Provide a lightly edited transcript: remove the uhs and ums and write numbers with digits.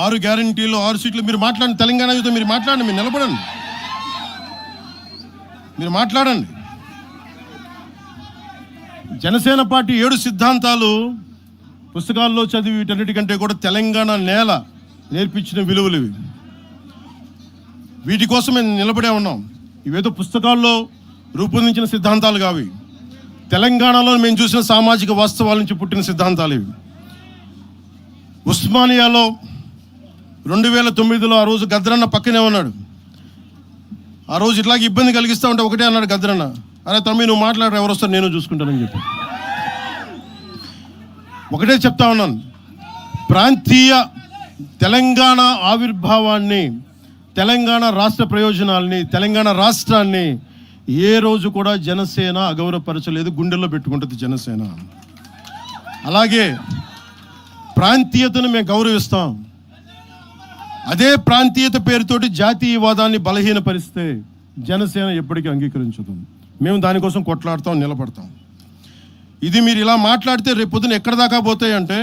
6 గ్యారంటీలు 6 సీట్లు మీరు మాట్లాడండి. తెలంగాణ యుద్ధం మీరు మాట్లాడండి, మీరు నిలబడండి, మీరు మాట్లాడండి. జనసేన పార్టీ 7 సిద్ధాంతాలు పుస్తకాల్లో చదివి వీటన్నిటికంటే కూడా తెలంగాణ నేల నేర్పించిన విలువలు ఇవి. వీటి కోసం మేము నిలబడే ఉన్నాం. ఇవేదో పుస్తకాల్లో రూపొందించిన సిద్ధాంతాలు కావి. తెలంగాణలో మేము చూసిన సామాజిక వాస్తవాల నుంచి పుట్టిన సిద్ధాంతాలు ఇవి. ఉస్మానియాలో 2009లో ఆ రోజు గద్రన్న పక్కనే ఉన్నాడు. ఆ రోజు ఇట్లాగే ఇబ్బంది కలిగిస్తూ ఉంటే ఒకటే అన్నాడు గద్రన్న, అరే తమ్మి నువ్వు మాట్లాడరు, ఎవరు వస్తారు నేను చూసుకుంటానని చెప్పి. ఒకటే చెప్తా ఉన్నాను, ప్రాంతీయ తెలంగాణ ఆవిర్భావాన్ని, తెలంగాణ రాష్ట్ర ప్రయోజనాల్ని, తెలంగాణ రాష్ట్రాన్ని ఏ రోజు కూడా జనసేన అగౌరవపరచలేదు, గుండెల్లో పెట్టుకుంటుంది జనసేన. అలాగే ప్రాంతీయతను మేము గౌరవిస్తాం. అదే ప్రాంతీయత పేరుతోటి జాతీయవాదాన్ని బలహీనపరిస్తే జనసేన ఎప్పటికీ అంగీకరించదు. మేము దానికోసం కొట్లాడతాం, నిలబడతాం. ఇది మీరు ఇలా మాట్లాడితే రేపు పొద్దున ఎక్కడ దాకా పోతాయి అంటే